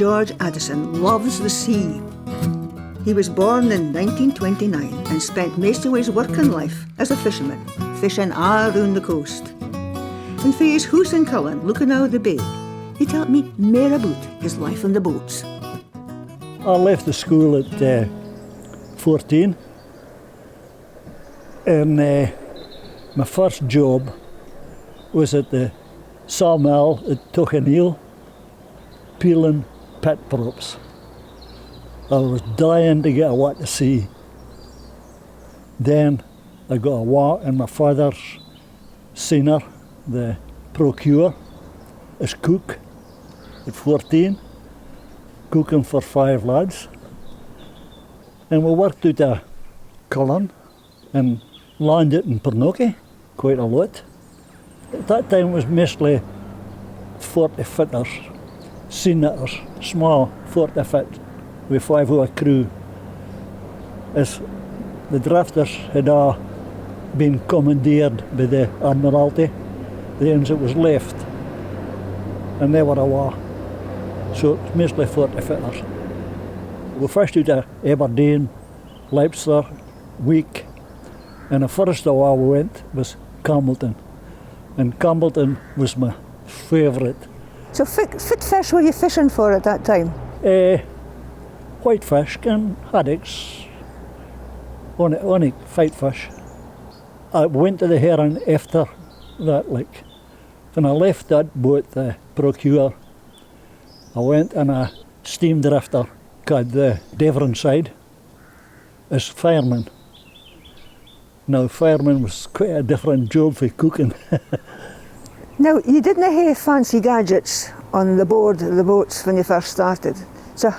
George Addison loves the sea. He was born in 1929 and spent most of his working life as a fisherman, fishing all around the coast. And for his house in Cullen, looking out the bay, he told me more about his life on the boats. I left the school at 14, and my first job was at the sawmill at Tuchaneel, peeling pit props. I was dying to get away to sea. Then I got a walk in my father's senior, the procure, as cook at 14, cooking for 5 lads. And we worked out of Cullen and landed in Pernockie quite a lot. At that time it was mostly 40 fitters, seniors, small 40 fit with 5-hour crew. As the drafters had all been commandeered by the Admiralty, the ends it was left, and they were away. So it was mostly 40 fitters. We fished out of Aberdeen, Leicester, Wick, and the first away we went was Campbellton. And Campbellton was my favourite. So fit fish were you fishing for at that time? Whitefish and haddocks, only fight fish. I went to the Heron after that, like. When I left that boat, the Procure, I went on a steam drifter called the Devon side as fireman. Now, fireman was quite a different job for cooking. Now, you didn't have fancy gadgets on the board of the boats when you first started. So,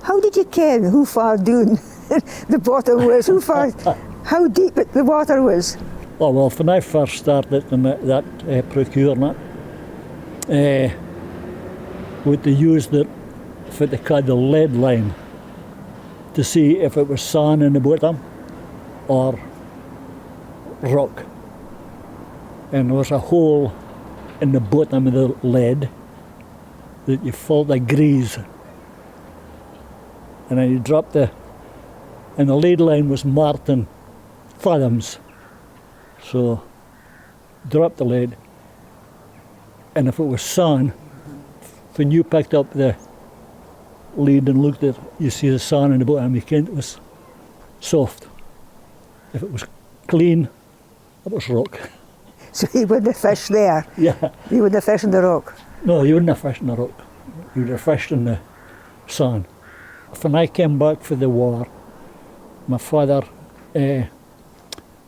how did you ken how far down the bottom was, how deep the water was? Oh, well, when I first started in that procurement, we used it for the called the lead line to see if it was sand in the bottom or rock. And there was a hole in the bottom of the lead that you filled the grease. And then you dropped and the lead line was marked in fathoms. So, drop the lead, and if it was sand, when you picked up the lead and looked at it, you see the sand in the bottom, you can't, it was soft. If it was clean, it was rock. So you wouldn't have fished there? Yeah. You wouldn't have fished in the rock? No, you wouldn't have fished in the rock. You would have fished in the sand. When I came back for the war, my father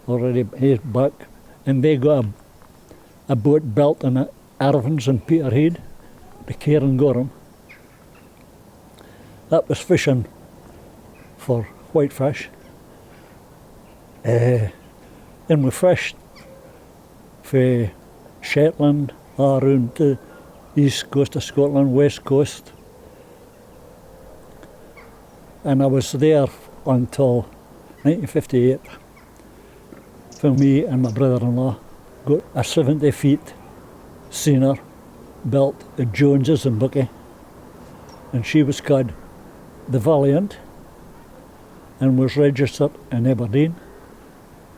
already he's back, and they got a boat built in Irvins and Peterhead, the Cairngorm. That was fishing for whitefish. And we fished for Shetland, around the east coast of Scotland, west coast. And I was there until 1958. For me and my brother-in-law got a 70 feet senior built at Jones's in Buckie, and she was called the Valiant and was registered in Aberdeen.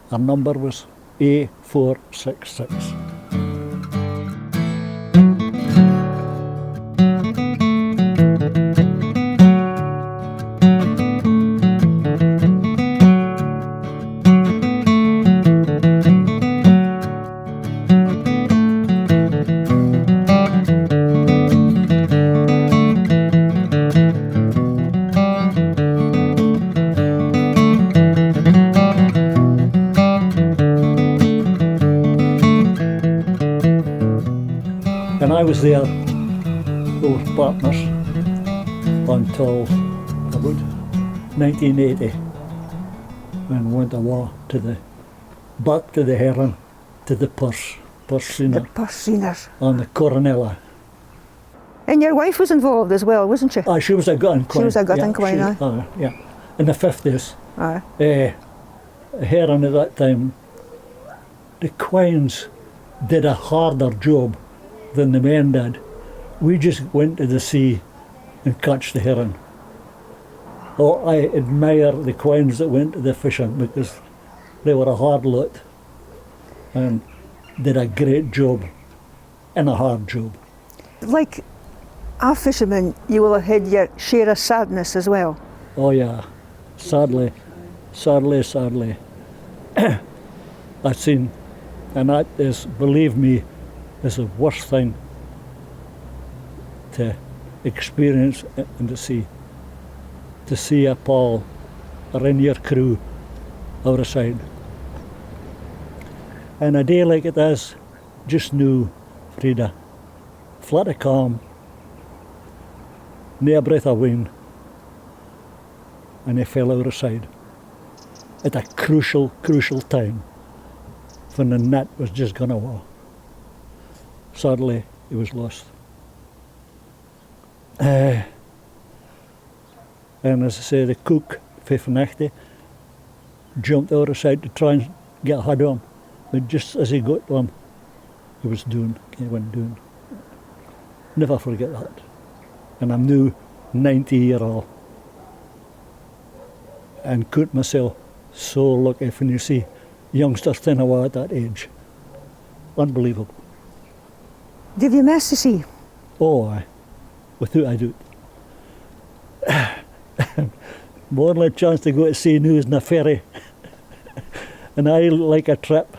Her number was A466. And I was there, we were partners until about 1980, when we went away back to the Heron, to the Purseiner. The Purseiner. On the Coronella. And your wife was involved as well, wasn't she? She was a gut queen. She was a gut queen, yeah. In the 50s. Aye. Heron at that time, the queens did a harder job than the men did. We just went to the sea and catch the herring. Oh, I admire the quines that went to the fishing because they were a hard lot and did a great job and a hard job. Like a fisherman, you will have had your share of sadness as well. Oh yeah, sadly. I've seen, and that is, believe me, is the worst thing to experience in the sea. To see a pal or in your crew out of sight. And a day like it is, just knew, Frieda, flat of calm, no breath of wind, and he fell out of sight at a crucial time when the net was just gone away. Sadly, he was lost. And as I say, the cook, Fifnachte, jumped out of sight to try and get hold of him. But just as he got to him, he was down, he went down. Never forget that. And I'm now 90-year-old. And count myself so lucky when you see youngsters staying away at that age. Unbelievable. Did you miss the sea? Oh, aye, without a doubt. More than a chance to go to sea now is in a ferry. And I like a trip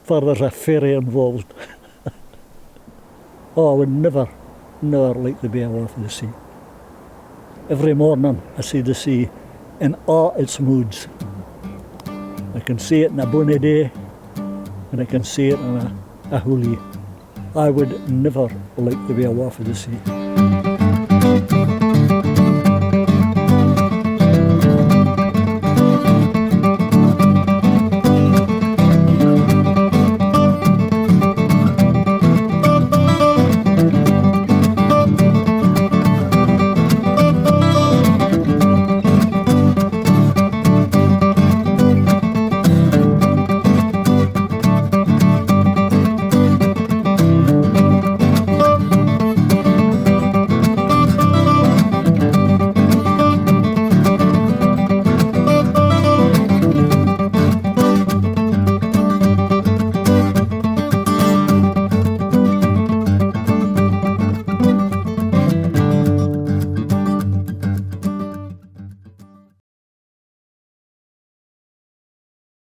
where there's a ferry involved. Oh, I would never like to be away from the sea. Every morning I see the sea in all its moods. I can see it in a bonny day, and I can see it in a hoolie. I would never like to be away from the sea.